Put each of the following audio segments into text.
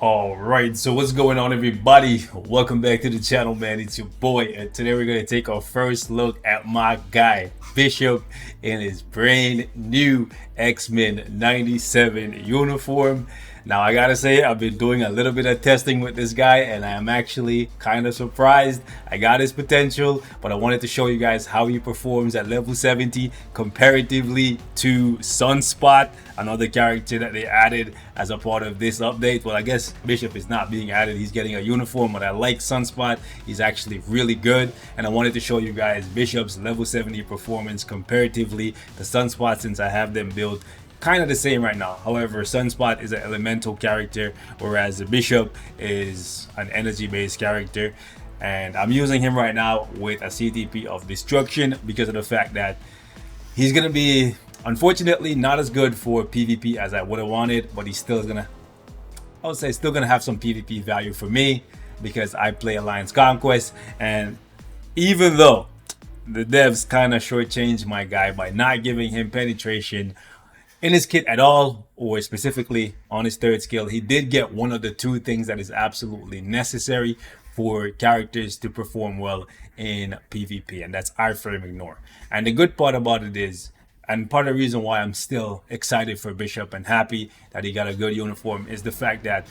All right, so what's going on, everybody? Welcome back to the channel, man. It's your boy, and today we're gonna take our first look at my guy Bishop in his brand new X-Men 97 uniform. Now I gotta say, I've been doing a little bit of testing with this guy, and I'm actually kind of surprised. I got his potential, but I wanted to show you guys how he performs at level 70 comparatively to Sunspot, another character that they added as a part of this update. Well, I guess Bishop is not being added, he's getting a uniform, but I like Sunspot. He's actually really good, and I wanted to show you guys Bishop's level 70 performance comparatively to Sunspot, since I have them built kind of the same right now. However, Sunspot is an elemental character, whereas the Bishop is an energy based character, and I'm using him right now with a CTP of Destruction because of the fact that he's gonna be, unfortunately, not as good for PvP as I would have wanted, but he's still gonna, I would say, still gonna have some PvP value for me because I play Alliance Conquest. And even though the devs kind of shortchanged my guy by not giving him penetration in his kit at all, or specifically on his third skill, he did get one of the two things that is absolutely necessary for characters to perform well in PvP, and that's iframe ignore. And the good part about it is, and part of the reason why I'm still excited for Bishop and happy that he got a good uniform, is the fact that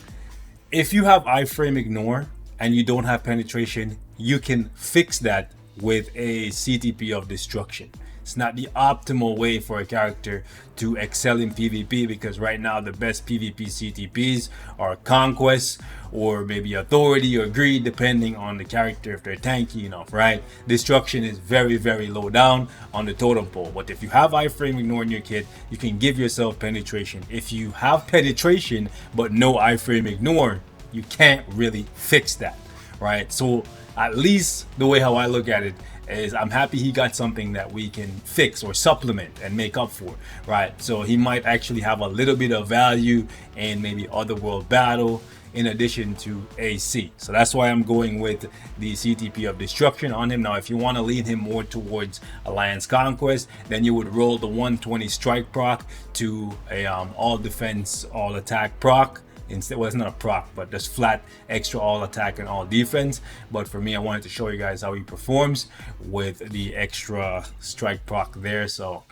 if you have iframe ignore and you don't have penetration, you can fix that with a CTP of Destruction. It's not the optimal way for a character to excel in PvP, because right now the best PvP CTPs are Conquest or maybe Authority or Greed, depending on the character if they're tanky enough, right? Destruction is very, very low down on the totem pole. But if you have iframe ignore in your kit, you can give yourself penetration. If you have penetration but no iframe ignore, you can't really fix that, right? So at least the way how I look at it is, I'm happy he got something that we can fix or supplement and make up for, right? So he might actually have a little bit of value in maybe Otherworld Battle in addition to AC. So that's why I'm going with the CTP of Destruction on him. Now, if you want to lean him more towards Alliance Conquest, then you would roll the 120 strike proc to a all defense, all attack proc. Instead, well, it's not a proc, but just flat extra all attack and all defense. But for me, I wanted to show you guys how he performs with the extra strike proc there. So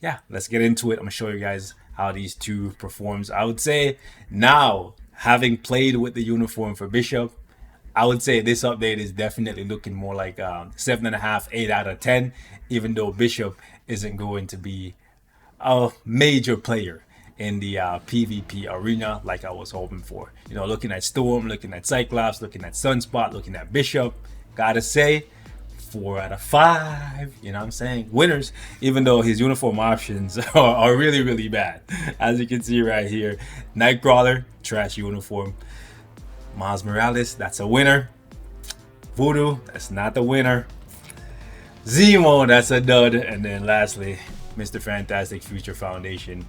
yeah, let's get into it. I'm gonna show you guys how these two performs. I would say now, having played with the uniform for Bishop, I would say this update is definitely looking more like 7.5, 8 out of 10, even though Bishop isn't going to be a major player in the PvP arena like I was hoping for. You know, looking at Storm, looking at Cyclops, looking at Sunspot, looking at Bishop, gotta say 4 out of 5, you know what I'm saying, winners, even though his uniform options are really, really bad. As you can see right here, Nightcrawler, trash uniform. Miles Morales, that's a winner. Voodoo, that's not the winner. Zemo, that's a dud. And then lastly, Mr. Fantastic Future Foundation,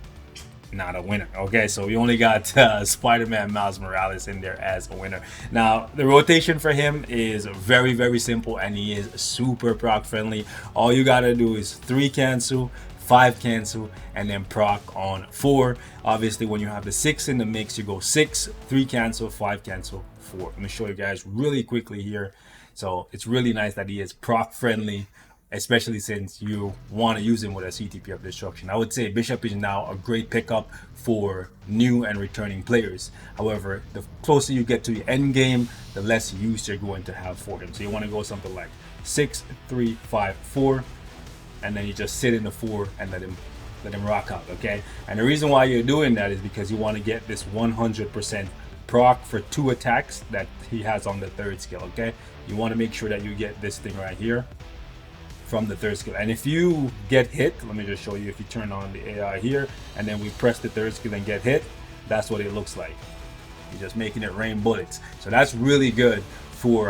not a winner. Okay, so we only got Spider-Man Miles Morales in there as a winner. Now, the rotation for him is very, very simple, and he is super proc friendly. All you gotta do is 3 cancel, 5 cancel, and then proc on 4. Obviously, when you have the 6 in the mix, you go 6, 3 cancel, 5 cancel, 4. Let me show you guys really quickly here. So it's really nice that he is proc friendly, especially since you want to use him with a CTP of Destruction. I would say Bishop is now a great pickup for new and returning players. However, the closer you get to the end game, the less use you're going to have for him. So you want to go something like 6, 3, 5, 4, and then you just sit in the 4 and let him rock out, okay? And the reason why you're doing that is because you want to get this 100% proc for 2 attacks that he has on the third skill, okay? You want to make sure that you get this thing right here from the third skill. And if you get hit, let me just show you, if you turn on the AI here and then we press the third skill and get hit, that's what it looks like. You're just making it rain bullets. So that's really good for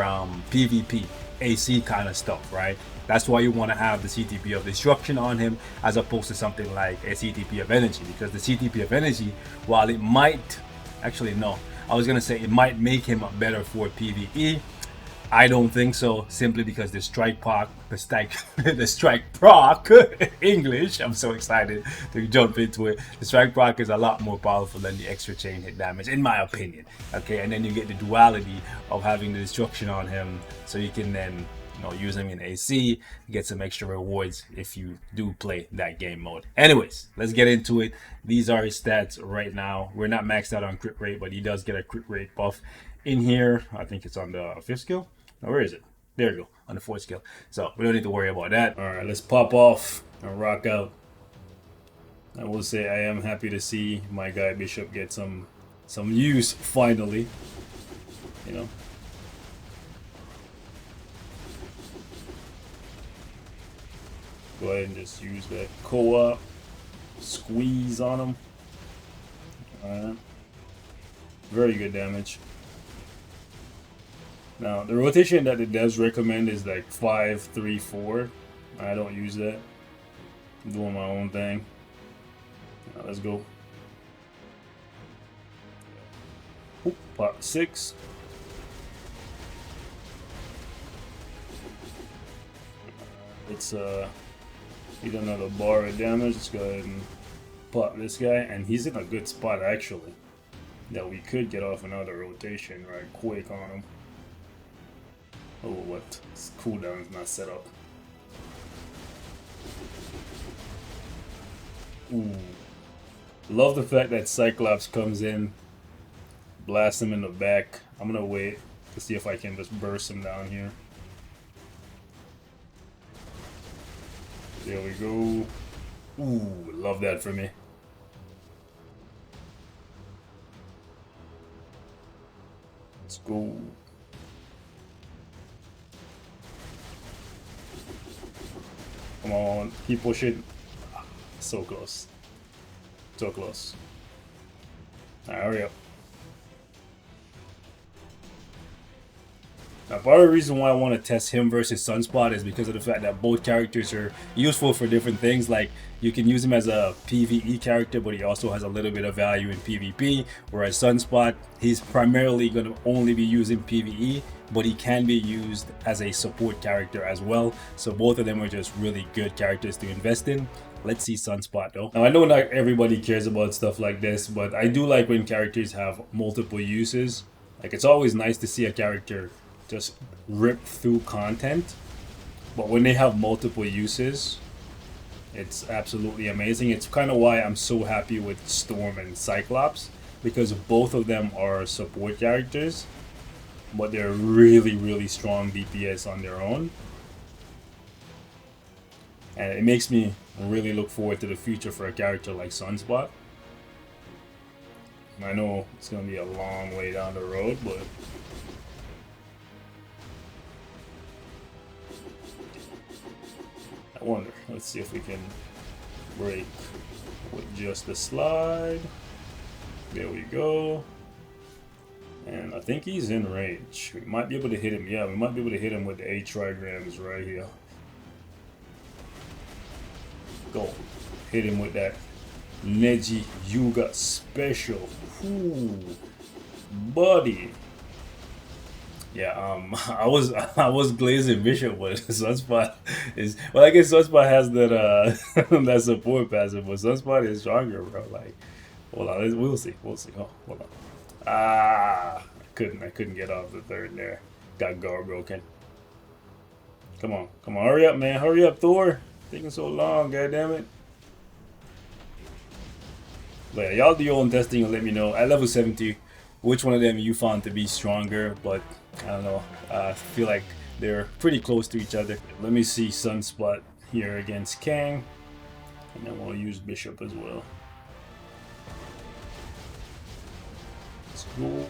PvP, AC kind of stuff, right? That's why you want to have the CTP of Destruction on him as opposed to something like a CTP of Energy, because the CTP of Energy, while it might, actually no, I was gonna say it might make him better for PvE, I don't think so, simply because the strike proc, the strike proc, English. I'm so excited to jump into it. The strike proc is a lot more powerful than the extra chain hit damage, in my opinion. Okay, and then you get the duality of having the destruction on him, so you can then use him in AC, get some extra rewards if you do play that game mode. Anyways, let's get into it. These are his stats right now. We're not maxed out on crit rate, but he does get a crit rate buff in here. I think it's on the 5th skill. Now, where is it? There you go, on the 4th skill. So we don't need to worry about that. All right, let's pop off and rock out. I will say I am happy to see my guy Bishop get some use finally. Go ahead and just use that co-op squeeze on him. Alright. Very good damage. Now, the rotation that it does recommend is like 5, 3, 4. I don't use that. I'm doing my own thing. Now, let's go. Oop, pop 6. Let's get another bar of damage. Let's go ahead and pop this guy, and he's in a good spot actually. That we could get off another rotation right quick on him. Oh, what? His cooldown is not set up. Ooh. Love the fact that Cyclops comes in, blasts him in the back. I'm gonna wait to see if I can just burst him down here. There we go. Ooh, love that for me. Let's go. Come on, keep pushing. So close. So close. Alright, hurry up. Now, part of the reason why I want to test him versus Sunspot is because of the fact that both characters are useful for different things. Like, you can use him as a PvE character, but he also has a little bit of value in PvP. Whereas Sunspot, he's primarily going to only be used in PvE, but he can be used as a support character as well. So both of them are just really good characters to invest in. Let's see Sunspot though. Now, I know not everybody cares about stuff like this, but I do like when characters have multiple uses. Like, it's always nice to see a character just rip through content, but when they have multiple uses, it's absolutely amazing. It's kind of why I'm so happy with Storm and Cyclops, because both of them are support characters, but they're really strong DPS on their own, and it makes me really look forward to the future for a character like Sunspot. I know it's gonna be a long way down the road, but I wonder. Let's see if we can break with just the slide. There we go. And I think he's in range. We might be able to hit him. Yeah, we might be able to hit him with the 8 trigrams right here. Go. Hit him with that Neji Yuga special. Ooh, buddy. Yeah, I was glazing Bishop, but Sunspot is, well, I guess Sunspot has that that support passive, but Sunspot is stronger, bro. Like, hold on, we'll see. Oh, hold on. I couldn't get off the 3rd there. Got guard broken. Come on, hurry up, man, hurry up, Thor. Taking so long, goddammit. But yeah, y'all do your own testing and let me know at level 70 which one of them you found to be stronger, but I don't know. I feel like they're pretty close to each other. Let me see Sunspot here against Kang, and then we'll use Bishop as well. Let's go.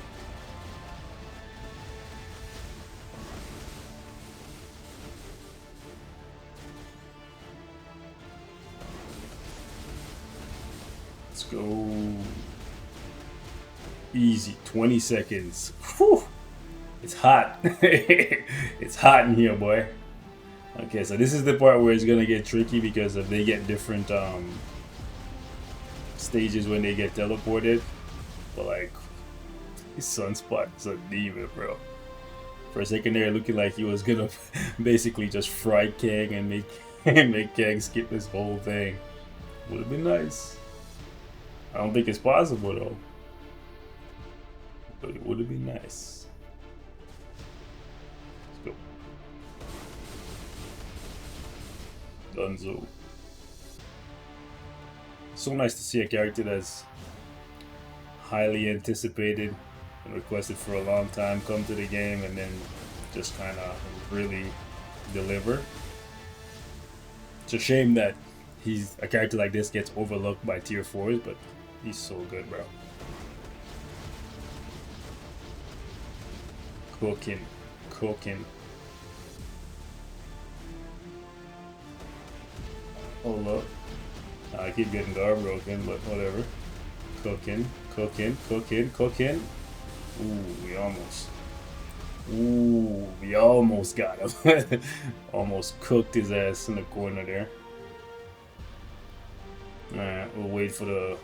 Let's go. Easy, 20 seconds. Whew. It's hot. It's hot in here, boy. Okay, so this is the part where it's gonna get tricky because if they get different stages when they get teleported. But like, this Sunspot is a demon, bro. For a second there, looking like he was gonna basically just fry Kang and make and make Kang skip this whole thing. Would have been nice. I don't think it's possible though, but it would have been nice. Let's go. Dunzo. So nice to see a character that's highly anticipated and requested for a long time come to the game and then just kind of really deliver. It's a shame that a character like this gets overlooked by tier 4s, but he's so good, bro. Cooking. Hold up. I keep getting guard broken, but whatever. Cooking. Ooh, we almost got him. Almost cooked his ass in the corner there. Alright, we'll wait for the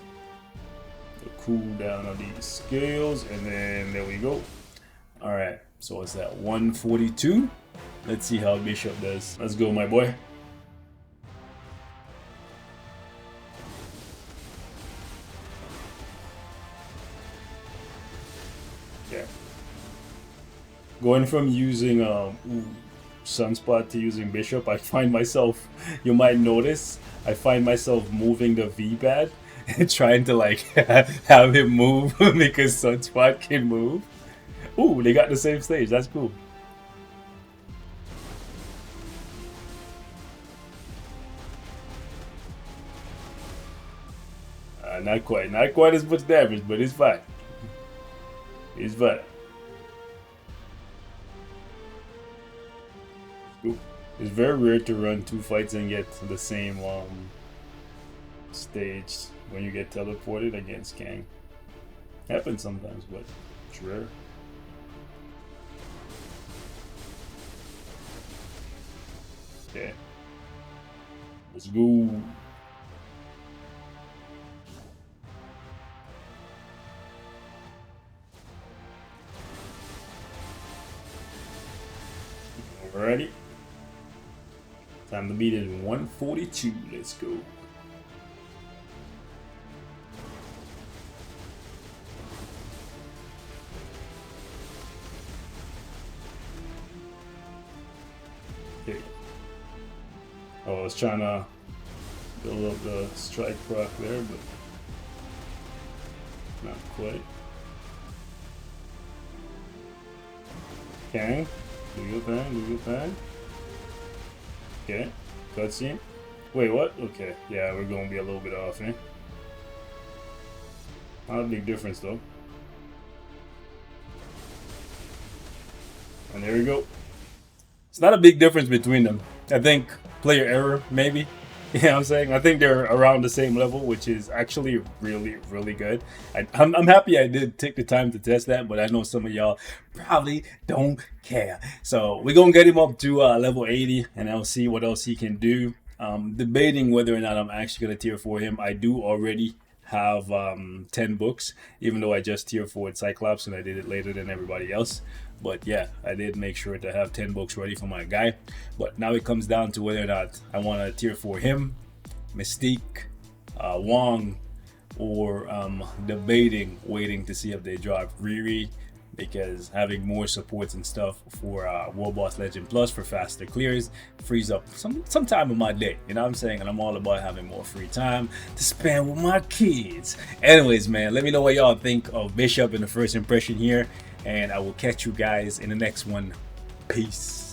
cool down of these scales, and then there we go. Alright, so it's at 142. Let's see how Bishop does. Let's go, my boy. Yeah. Going from using Sunspot to using Bishop, I find myself, you might notice, I find myself moving the V-pad and trying to like have him move because Sunspot can move. Ooh, they got the same stage, that's cool. Not quite as much damage, but it's fine. It's fine. Ooh. It's very rare to run 2 fights and get the same stage when you get teleported against Kang. Happens sometimes, but it's rare. Okay. Let's go. Alrighty. Time to beat it in 142. Let's go. Okay. Oh, I was trying to build up the strike proc there, but not quite. Kang. Do your thing. Okay, cutscene. Wait, what? Okay, yeah, we're gonna be a little bit off, eh? Not a big difference though. And there we go. It's not a big difference between them. I think player error, maybe. You know what I'm saying? I think they're around the same level, which is actually really, really good. I'm happy I did take the time to test that, but I know some of y'all probably don't care. So we're going to get him up to level 80, and I'll see what else he can do. Debating whether or not I'm actually going to tier 4 him. I do already have 10 books, even though I just tier 4'd Cyclops, and I did it later than everybody else. But yeah, I did make sure to have 10 books ready for my guy. But now it comes down to whether or not I want to tier 4 him, Mystique, Wong, or debating, waiting to see if they drop Riri, because having more supports and stuff for World Boss Legend Plus for faster clears frees up some time of my day, you know what I'm saying? And I'm all about having more free time to spend with my kids. Anyways, man, let me know what y'all think of Bishop in the first impression here, and I will catch you guys in the next one. Peace.